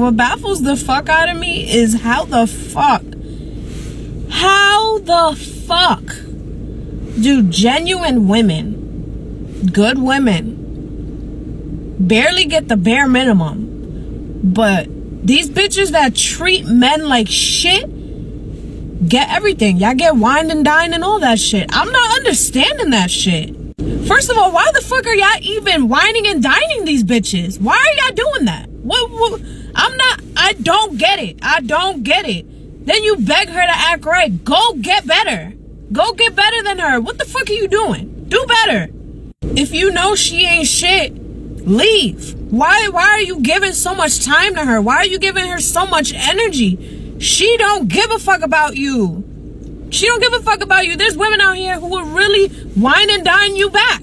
what baffles the fuck out of me is how the fuck do genuine women, good women, barely get the bare minimum, but these bitches that treat men like shit get everything? Y'all get wined and dined and all that shit. I'm not understanding that shit. First of all, why the fuck are y'all even whining and dining these bitches? Why are y'all doing that? I don't get it. I don't get it. Then you beg her to act right. Go get better. Go get better than her. What the fuck are you doing? Do better. If you know she ain't shit, leave. Why are you giving so much time to her? Why are you giving her so much energy? She don't give a fuck about you. She don't give a fuck about you. There's women out here who will really wine and dine you back.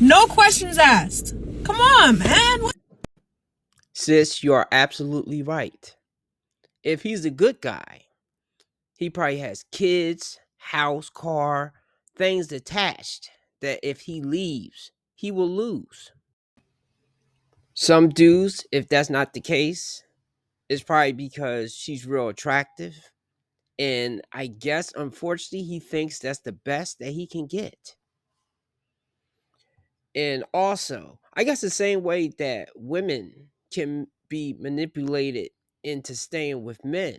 No questions asked. Come on, man. Sis, you are absolutely right. If he's a good guy, he probably has kids, house, car, things attached that if he leaves, he will lose. Some dudes, if that's not the case, it's probably because she's real attractive. And I guess, unfortunately, he thinks that's the best that he can get. And also, I guess the same way that women can be manipulated into staying with men.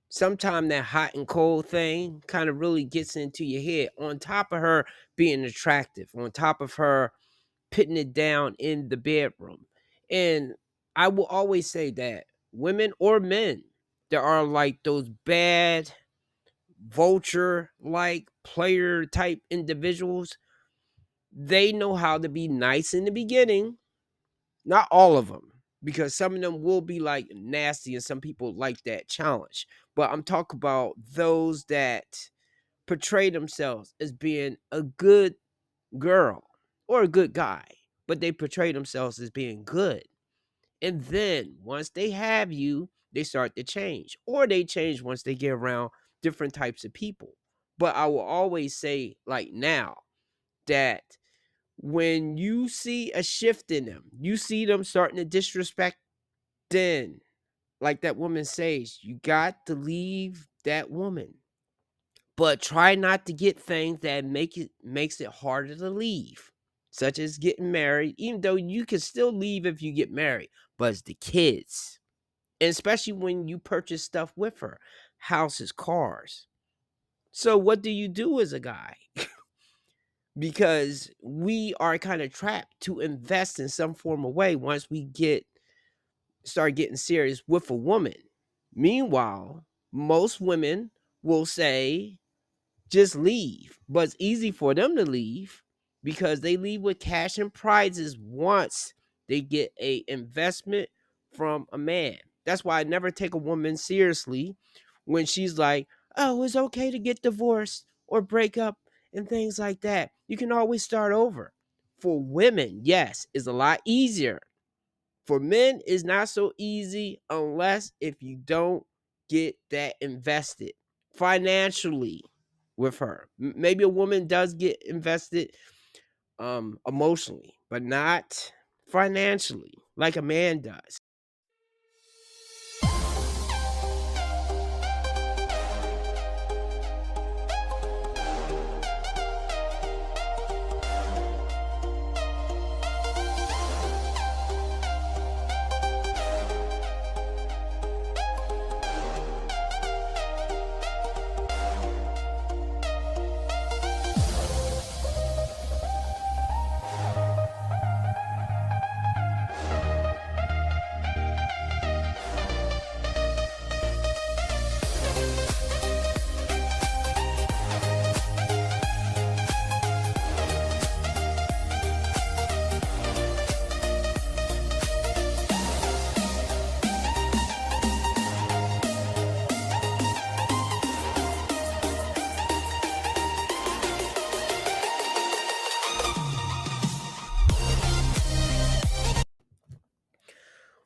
Sometimes that hot and cold thing kind of really gets into your head. On top of her being attractive, on top of her putting it down in the bedroom. And I will always say that women or men, there are like those bad vulture like player type individuals. They know how to be nice in the beginning. Not all of them, because some of them will be like nasty and some people like that challenge. But I'm talking about those that portray themselves as being a good girl or a good guy, but they portray themselves as being good. And then once they have you, they start to change, or they change once they get around different types of people. But I will always say, like now, that when you see a shift in them, you see them starting to disrespect, then, like that woman says, you got to leave that woman. But try not to get things that makes it harder to leave, such as getting married, even though you can still leave if you get married, but it's the kids. And especially when you purchase stuff with her, houses, cars. So what do you do as a guy? Because we are kind of trapped to invest in some form of way once we start getting serious with a woman. Meanwhile, most women will say just leave, but it's easy for them to leave because they leave with cash and prizes once they get a investment from a man. That's why I never take a woman seriously when she's like, oh, it's okay to get divorced or break up and things like that. You can always start over. For women, yes, it's a lot easier. For men, it's not so easy unless if you don't get that invested financially with her. Maybe a woman does get invested emotionally, but not financially like a man does.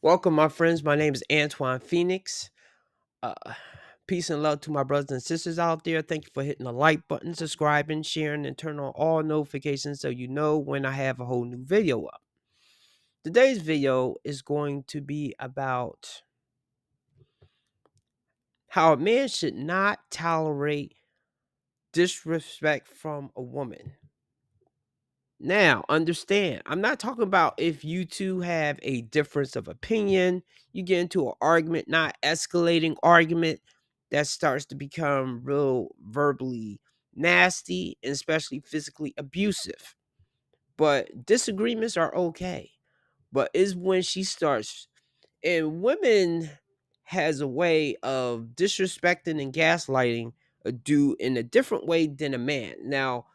Welcome, my friends. My name is Antoine Phoenix. Uh, Peace and love to my brothers and sisters out there. Thank you for hitting the like button, subscribing, sharing, and turn on all notifications so you know when I have a whole new video up. Today's video is going to be about how a man should not tolerate disrespect from a woman. Now, understand, I'm not talking about if you two have a difference of opinion, you get into an argument, not escalating argument that starts to become real verbally nasty and especially physically abusive. But disagreements are okay. But is when she starts, and women has a way of disrespecting and gaslighting a dude in a different way than a man. Now,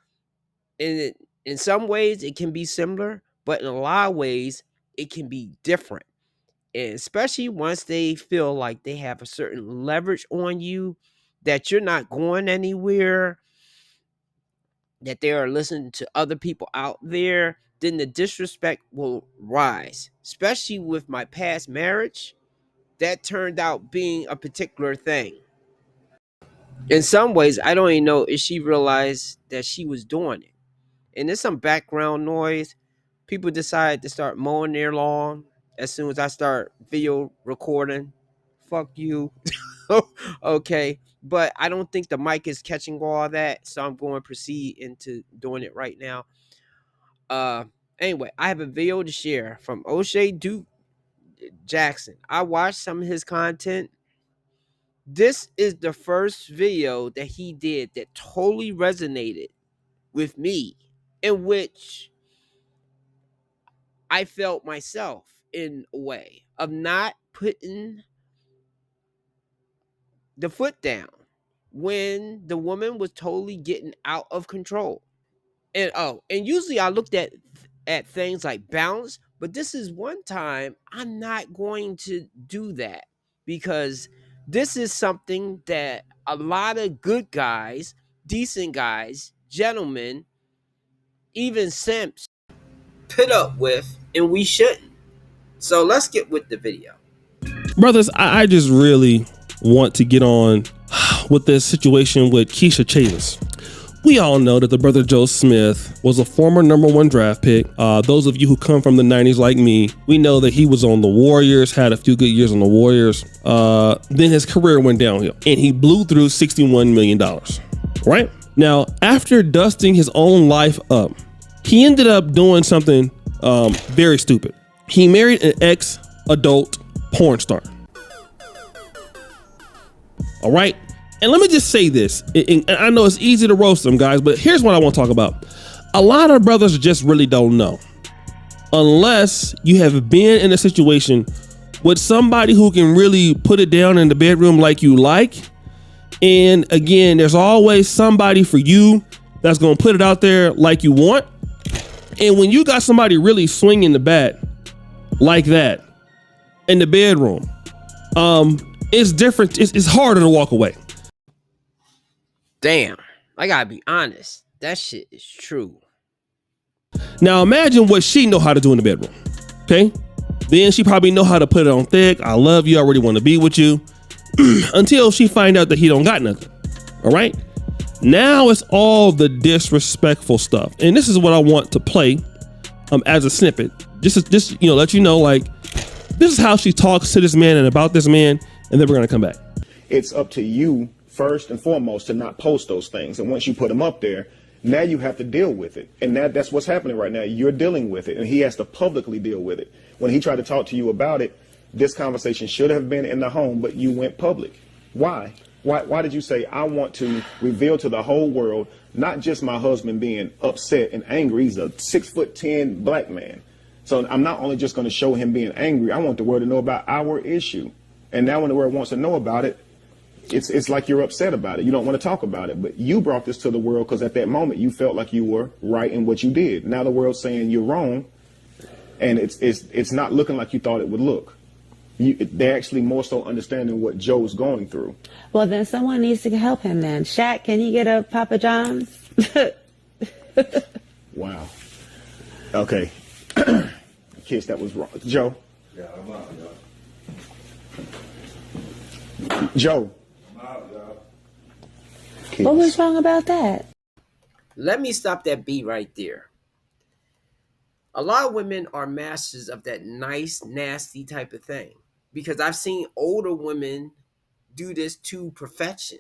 in some ways it can be similar, but in a lot of ways it can be different. And especially once they feel like they have a certain leverage on you, that you're not going anywhere, that they are listening to other people out there, then the disrespect will rise. Especially with my past marriage, that turned out being a particular thing. In some ways, I don't even know if she realized that she was doing it. And there's some background noise. People decide to start mowing their lawn as soon as I start video recording. Fuck you. Okay. But I don't think the mic is catching all that. So I'm going to proceed into doing it right now. Uh anyway, I have a video to share from O'Shea Duke Jackson. I watched some of his content. This is the first video that he did that totally resonated with me, in which I felt myself in a way of not putting the foot down when the woman was totally getting out of control. And usually I looked at things like balance, but this is one time I'm not going to do that, because this is something that a lot of good guys, decent guys, gentlemen, even simps put up with, and we shouldn't. So let's get with the video. Brothers, I just really want to get on with this situation with Keisha Chavis. We all know that the brother Joe Smith was a former #1 draft pick. Those of you who come from the 90s like me, we know that he was on the Warriors, had a few good years on the Warriors. Then his career went downhill and he blew through $61 million, right? Now, after dusting his own life up, he ended up doing something very stupid. He married an ex-adult porn star. All right. And let me just say this. And I know it's easy to roast them, guys, but here's what I want to talk about. A lot of brothers just really don't know. Unless you have been in a situation with somebody who can really put it down in the bedroom like you like. And again, there's always somebody for you that's going to put it out there like you want. And when you got somebody really swinging the bat like that in the bedroom, it's different. It's harder to walk away. Damn, I gotta be honest. That shit is true. Now imagine what she know how to do in the bedroom. Okay, then she probably know how to put it on thick. I love you. I really want to be with you. Until she find out that he don't got nothing. All right. Now it's all the disrespectful stuff, and this is what I want to play as a snippet. Just let you know, like, this is how she talks to this man and about this man, and then we're gonna come back. It's up to you first and foremost to not post those things, and once you put them up there, now you have to deal with it, and that's what's happening right now. You're dealing with it, and he has to publicly deal with it. When he tried to talk to you about it, this conversation should have been in the home, but you went public. Why? Why did you say, I want to reveal to the whole world, not just my husband being upset and angry? He's a 6'10" black man. So I'm not only just going to show him being angry, I want the world to know about our issue. And now when the world wants to know about it, it's like you're upset about it. You don't want to talk about it. But you brought this to the world because at that moment you felt like you were right in what you did. Now the world's saying you're wrong, and it's not looking like you thought it would look. They're actually more so understanding what Joe's going through. Well, then someone needs to help him then. Shaq, can you get a Papa John's? Wow. Okay. Kiss, that was wrong. Joe? Yeah, I'm out, y'all. Joe? I'm out, y'all. Kiss. What was wrong about that? Let me stop that beat right there. A lot of women are masters of that nice, nasty type of thing. Because I've seen older women do this to perfection.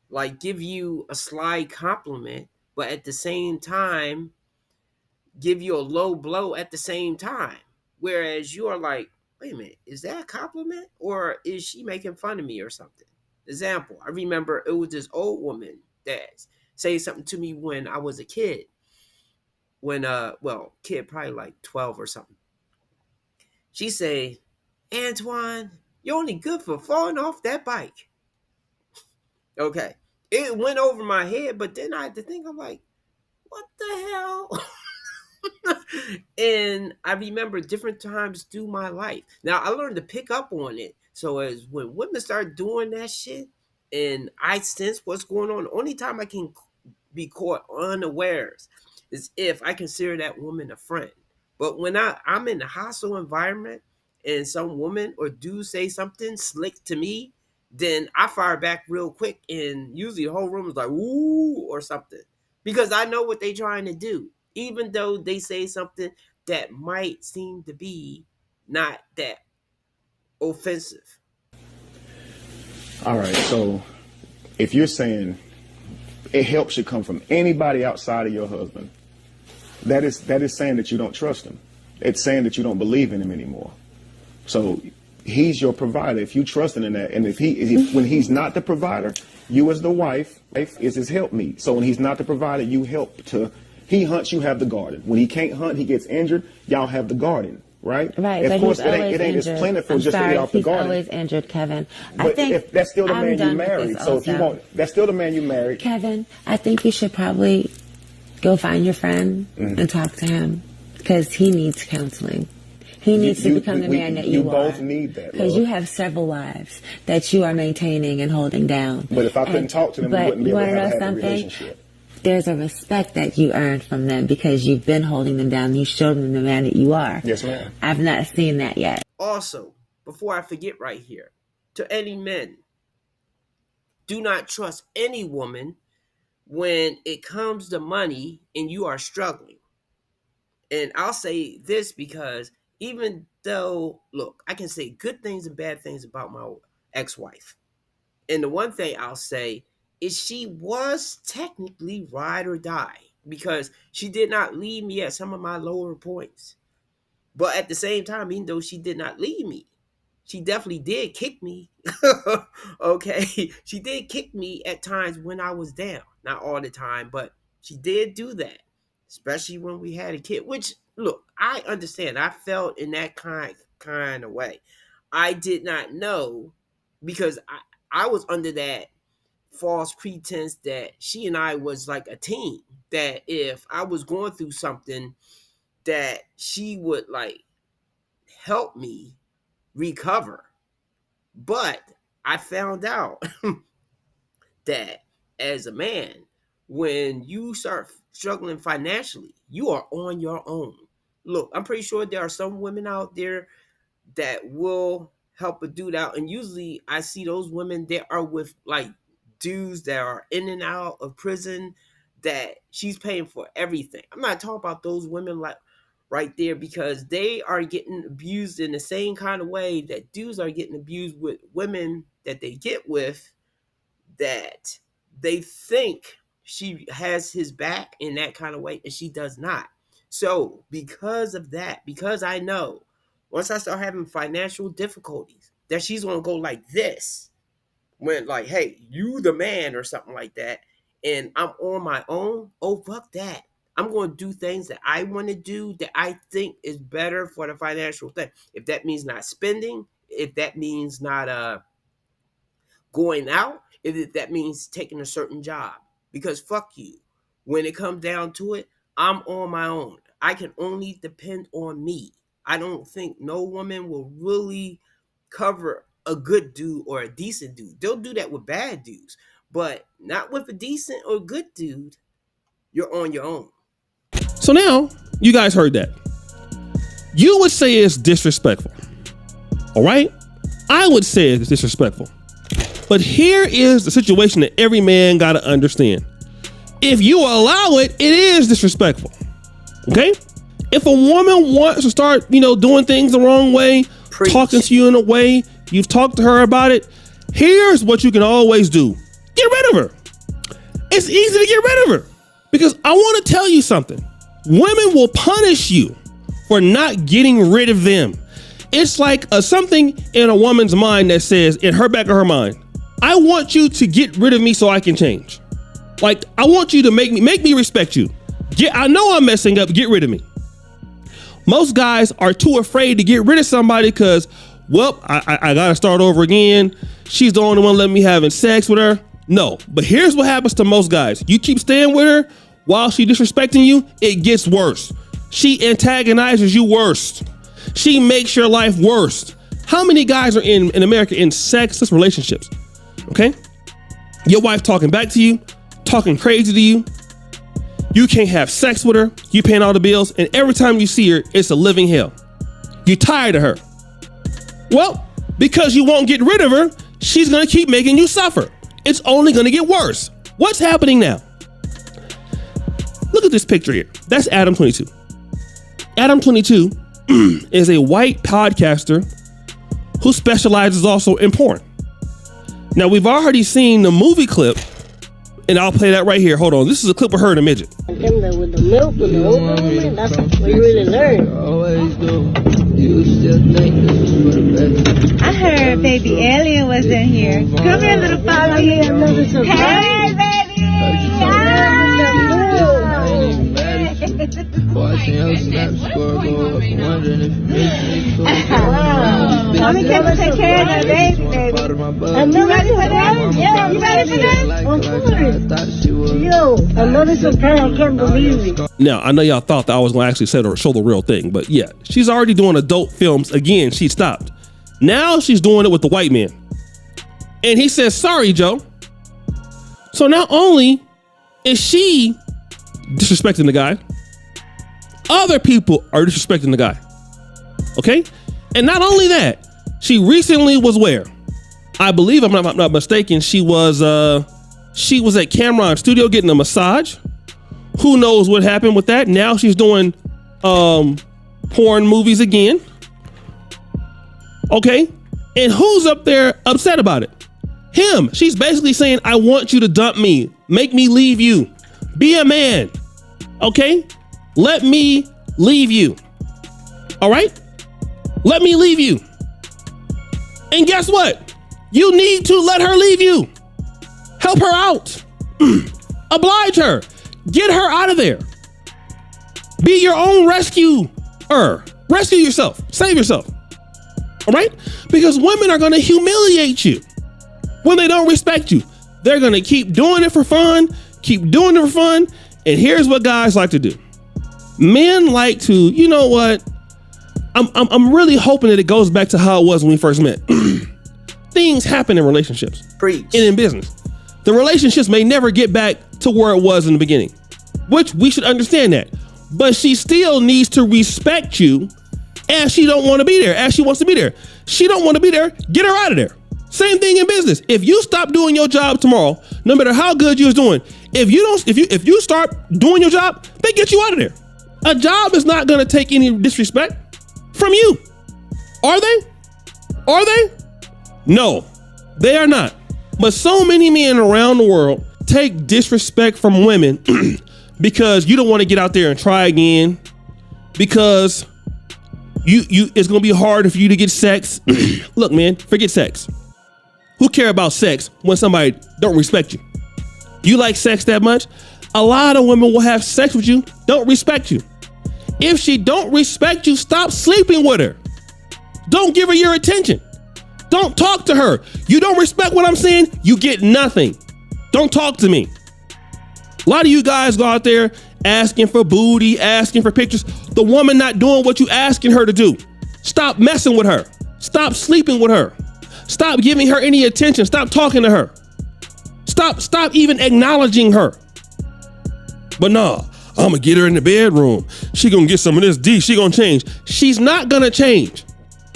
Like give you a sly compliment, but at the same time, give you a low blow at the same time. Whereas you are like, wait a minute, is that a compliment? Or is she making fun of me or something? Example, I remember it was this old woman that said something to me when I was a kid. When kid probably like 12 or something. She say, Antoine, you're only good for falling off that bike. Okay. It went over my head, but then I had to think, I'm like, what the hell? And I remember different times through my life. Now I learned to pick up on it. So as when women start doing that shit and I sense what's going on, the only time I can be caught unawares is if I consider that woman a friend. But when I'm in a hostile environment and some woman or dude say something slick to me, then I fire back real quick, and usually the whole room is like, ooh, or something. Because I know what they're trying to do. Even though they say something that might seem to be not that offensive. All right, so if you're saying it helps you come from anybody outside of your husband, that is saying that you don't trust him. It's saying that you don't believe in him anymore. So he's your provider. If you trust him in that, and when he's not the provider, you as the wife is his helpmeet. So when he's not the provider, you help to. He hunts, you have the garden. When he can't hunt, he gets injured. Y'all have the garden, right? Right, of but course, he's it always ain't as injured. plentiful I'm just sorry, to get off the he's garden. always injured, Kevin. I But think if that's still the I'm man you done with married. this So if you also. want, that's still the man you married. Kevin, I think you should probably go find your friend and talk to him because he needs counseling. He needs to become the man that you are. You both need that, because love. you have several wives that you are maintaining and holding down. But if I couldn't talk to them, we wouldn't be able to have a happy something? relationship. There's a respect that you earned from them because you've been holding them down. You showed them the man that you are. Yes, ma'am. I've not seen that yet. Also, before I forget right here, to any men, do not trust any woman when it comes to money and you are struggling. And I'll say this because even though, look, I can say good things and bad things about my ex-wife. And the one thing I'll say is she was technically ride or die because she did not leave me at some of my lower points. But at the same time, even though she did not leave me, she definitely did kick me. Okay. She did kick me at times when I was down. Not all the time, but she did do that. Especially when we had a kid, which, look, I understand. I felt in that kind of way. I did not know because I was under that false pretense that she and I was like a team, that if I was going through something that she would like help me recover. But I found out that as a man, when you start struggling financially, you are on your own. Look, I'm pretty sure there are some women out there that will help a dude out. And usually I see those women that are with like dudes that are in and out of prison that she's paying for everything. I'm not talking about those women like right there because they are getting abused in the same kind of way that dudes are getting abused with women that they get with, that they think she has his back in that kind of way and she does not. So because of that, because I know once I start having financial difficulties that she's going to go like this when like, hey, you the man or something like that, and I'm on my own, oh, fuck that. I'm going to do things that I want to do that I think is better for the financial thing. If that means not spending, if that means not going out, if that means taking a certain job. Because fuck you. When it comes down to it, I'm on my own. I can only depend on me. I don't think no woman will really cover a good dude or a decent dude. They'll do that with bad dudes, but not with a decent or good dude. You're on your own. So now you guys heard that. You would say it's disrespectful. All right? I would say it's disrespectful. But here is the situation that every man got to understand. If you allow it, it is disrespectful. Okay? If a woman wants to start, doing things the wrong way, Preach. talking to you in a way, you've talked to her about it, Here's what you can always do. Get rid of her. It's easy to get rid of her because I want to tell you something. Women will punish you for not getting rid of them. It's like something in a woman's mind that says, in her back of her mind, I want you to get rid of me so I can change. Like, I want you to make me respect you. I know I'm messing up. Get rid of me. Most guys are too afraid to get rid of somebody because, well, I got to start over again. She's the only one letting me having sex with her. No, but here's what happens to most guys. You keep staying with her while she disrespecting you, it gets worse. She antagonizes you worse. She makes your life worse. How many guys are in America in sexless relationships? Okay? Your wife talking back to you, talking crazy to you. You can't have sex with her. You paying all the bills. And every time you see her, it's a living hell. You're tired of her. Well, because you won't get rid of her, she's going to keep making you suffer. It's only going to get worse. What's happening now? Look at this picture here. That's Adam 22. Adam 22 is a white podcaster who specializes also in porn. Now, we've already seen the movie clip, and I'll play that right here. Hold on. This is a clip of her in a midget. With the milk, with the oatmeal, that's what we really learn. Always do. You still think this is for the best. I heard baby alien was in here. Come here, little Bobby. Hey, baby. Watching your snap score go up, wondering if you miss me. Mommy can take care of that baby. You ready for that? Yeah, you ready for that? Of course. Yo, another surprise, I can't believe it. Now, I know y'all thought that I was going to actually show the real thing, but yeah, she's already doing adult films. Again, she stopped. Now she's doing it with the white man. And he says, sorry, Joe. So not only is she disrespecting the guy, other people are disrespecting the guy. Okay? And not only that, she recently was where? I believe, I'm not mistaken, she was at Cameron Studio getting a massage. Who knows what happened with that? Now she's doing porn movies again. Okay? And who's up there upset about it? Him. She's basically saying, I want you to dump me. Make me leave you. Be a man. Okay? Let me leave you. All right? Let me leave you. And guess what? You need to let her leave you. Help her out. Oblige her. Get her out of there. Be your own rescuer. Rescue yourself. Save yourself. All right? Because women are going to humiliate you when they don't respect you. They're going to keep doing it for fun. Keep doing it for fun. And here's what guys like to do. Men like to, you know what? I'm really hoping that it goes back to how it was when we first met. Things happen in relationships. Preach. And in business. The relationships may never get back to where it was in the beginning, which we should understand that. But she still needs to respect you as she don't want to be there, as she wants to be there. She don't want to be there. Get her out of there. Same thing in business. If you stop doing your job tomorrow, no matter how good you're doing, if you start doing your job, they get you out of there. A job is not going to take any disrespect from you. Are they? Are they? No, they are not. But so many men around the world take disrespect from women because you don't want to get out there and try again, because it's going to be harder for you to get sex. Look, man, forget sex. Who care about sex when somebody don't respect you? You like sex that much? A lot of women will have sex with you, don't respect you. If she don't respect you, stop sleeping with her. Don't give her your attention. Don't talk to her. You don't respect what I'm saying, you get nothing. Don't talk to me. A lot of you guys go out there asking for booty, asking for pictures. The woman not doing what you asking her to do. Stop messing with her. Stop sleeping with her. Stop giving her any attention. Stop talking to her. Stop even acknowledging her. But nah, I'm gonna get her in the bedroom. She gonna get some of this D. She gonna change. She's not gonna change.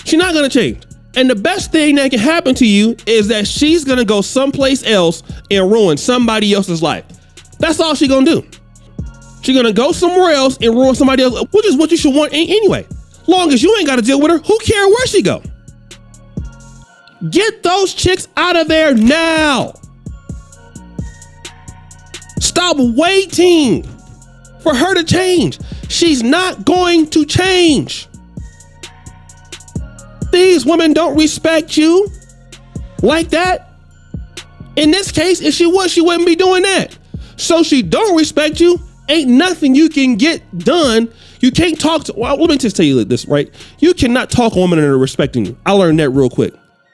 She's not gonna change. And the best thing that can happen to you is that she's gonna go someplace else and ruin somebody else's life. That's all she's gonna do. She's gonna go somewhere else and ruin somebody else, which is what you should want anyway. Long as you ain't gotta deal with her, who cares where she go? Get those chicks out of there now. Stop waiting for her to change. She's not going to change. These women don't respect you like that. In this case, if she would, she wouldn't be doing that. So she don't respect you. Ain't nothing you can get done. You can't talk to, well, let me just tell you this, right? You cannot talk to women that are respecting you. I learned that real quick.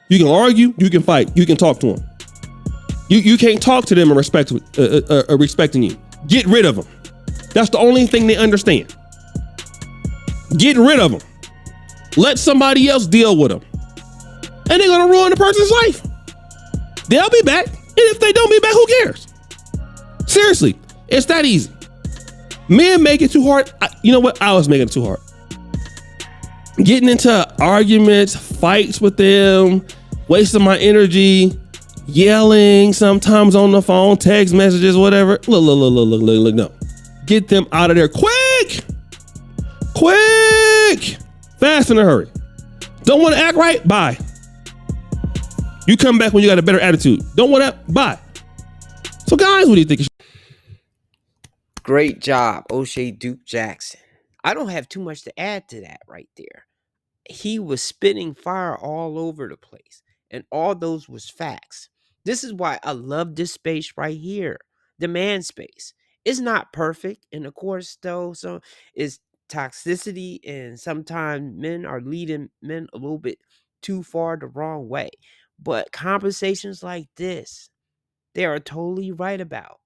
You can argue, you can fight, you can talk to them. You can't talk to them and respecting you. Get rid of them. That's the only thing they understand. Get rid of them. Let somebody else deal with them. And they're gonna ruin the person's life. They'll be back. And if they don't be back, who cares? Seriously, it's that easy. Men make it too hard. You know what? I was making it too hard. Getting into arguments, fights with them, wasting my energy, yelling sometimes on the phone, text messages, whatever. Look, no. Get them out of there quick. Fast in a hurry. Don't want to act right? Bye. You come back when you got a better attitude. Don't want to? Bye. So guys, what do you think? Great job, O'Shea Duke Jackson. I don't have too much to add to that right there. He was spitting fire all over the place, and all those was facts. This is why I love this space right here, the man space. It's not perfect, and of course, though, so it's toxicity, and sometimes men are leading men a little bit too far the wrong way. But conversations like this, they are totally right about.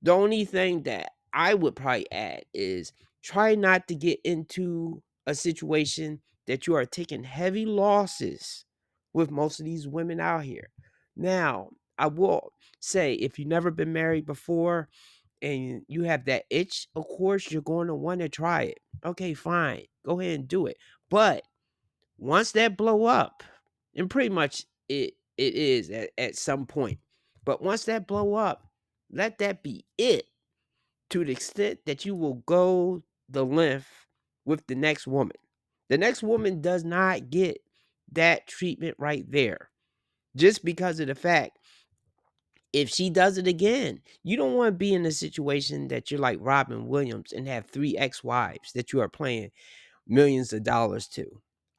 The only thing that I would probably add is try not to get into a situation that you are taking heavy losses with most of these women out here. Now, I will say if you've never been married before and you have that itch, of course, you're going to want to try it. Okay, fine. Go ahead and do it. But once that blow up, and pretty much it is at some point, but once that blow up, let that be it, to the extent that you will go the length with the next woman. The next woman does not get that treatment right there. Just because of the fact, if she does it again, you don't want to be in a situation that you're like Robin Williams and have 3 ex-wives that you are paying millions of dollars to.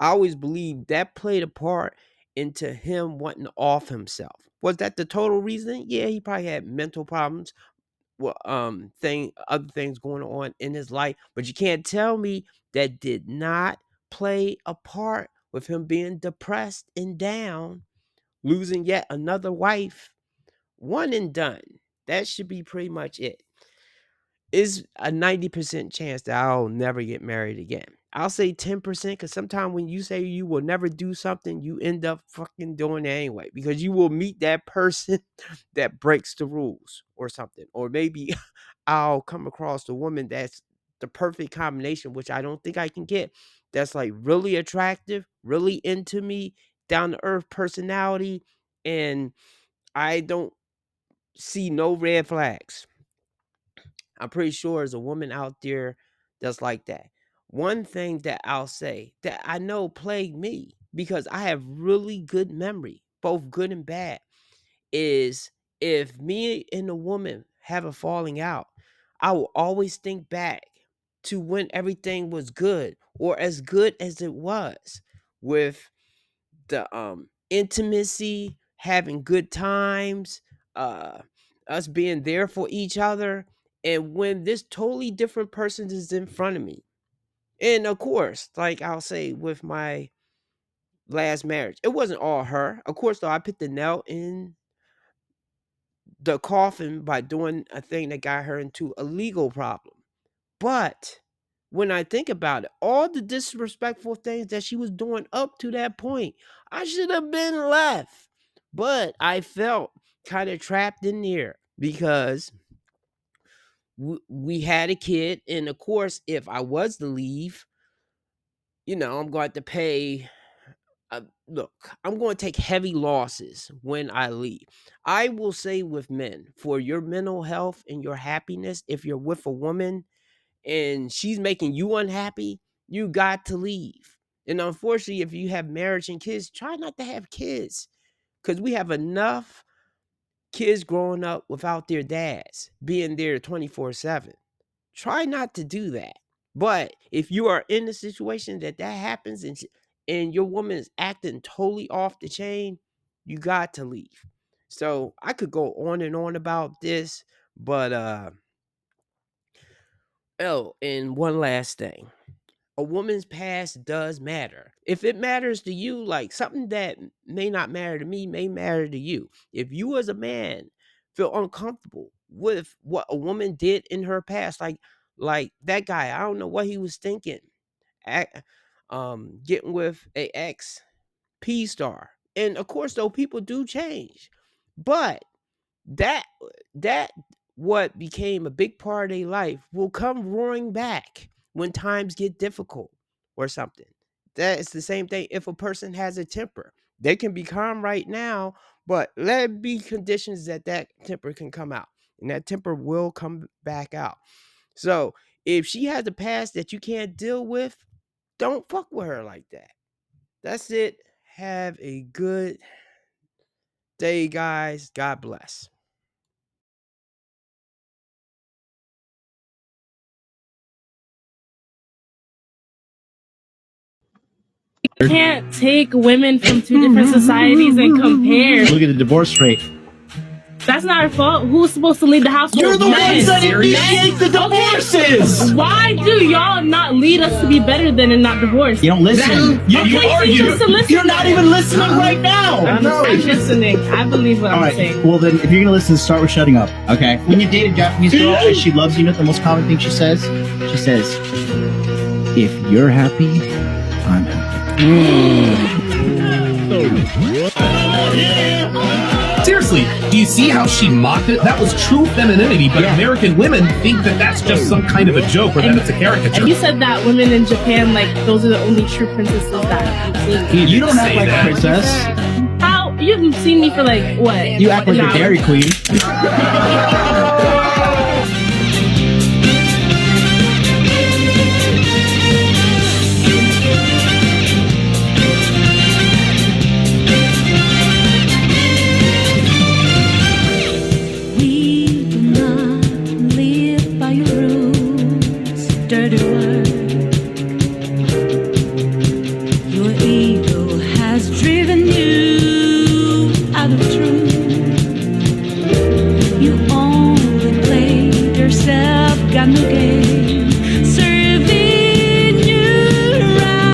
I always believe that played a part into him wanting to off himself. Was that the total reason? Yeah, he probably had mental problems, other things going on in his life, but you can't tell me that did not play a part with him being depressed and down, losing yet another wife. One and done. That should be pretty much it. Is a 90% chance that I'll never get married again. I'll say 10% because sometimes when you say you will never do something, you end up fucking doing it anyway, because you will meet that person that breaks the rules or something. Or maybe I'll come across a woman that's the perfect combination, which I don't think I can get. That's like really attractive, really into me, down to earth personality, and I don't see no red flags. I'm pretty sure there's a woman out there that's like that. One thing that I'll say that I know plagued me, because I have really good memory, both good and bad, is if me and a woman have a falling out, I will always think back to when everything was good, or as good as it was, with the intimacy, having good times, us being there for each other. And when this totally different person is in front of me, and of course, like I'll say with my last marriage, it wasn't all her. Of course, though, I put the nail in the coffin by doing a thing that got her into a legal problem. But when I think about it, all the disrespectful things that she was doing up to that point, I should have been left. But I felt kind of trapped in there because we had a kid. And of course, if I was to leave, I'm going to have to pay. Look, I'm going to take heavy losses when I leave. I will say with men, for your mental health and your happiness, if you're with a woman and she's making you unhappy, you got to leave. And unfortunately, if you have marriage and kids, try not to have kids, because we have enough kids growing up without their dads being there 24/7. Try not to do that. But if you are in a situation that happens and your woman is acting totally off the chain, you got to leave. So I could go on and on about this, but and one last thing. A woman's past does matter. If it matters to you, like something that may not matter to me may matter to you. If you as a man feel uncomfortable with what a woman did in her past, like that guy, I don't know what he was thinking, getting with a ex P star. And of course, though, people do change, but that what became a big part of their life will come roaring back when times get difficult or something. That is the same thing if a person has a temper. They can be calm right now, but let it be conditions that temper can come out, and that temper will come back out. So if she has a past that you can't deal with, don't fuck with her like that. That's it. Have a good day, guys. God bless. You can't take women from two different societies and compare. Look at the divorce rate. That's not our fault. Who's supposed to lead the household? You're the ones that initiate the divorces. Okay. Why do y'all not lead us to be better than and not divorced? You don't listen. You argue. You're not even listening right now. I'm listening. I believe what I'm saying. Well, then, if you're gonna listen, start with shutting up. Okay. When you date a Japanese girl and she loves you, know the most common thing she says? She says, "If you're happy, I'm happy." Seriously, do you see how she mocked it? That was true femininity, but American women think that that's just some kind of a joke or that it's a caricature. And you said that women in Japan, like, those are the only true princesses that you've seen. You don't act like a princess. How? You've seen me for, like, what? You act like a Dairy Queen.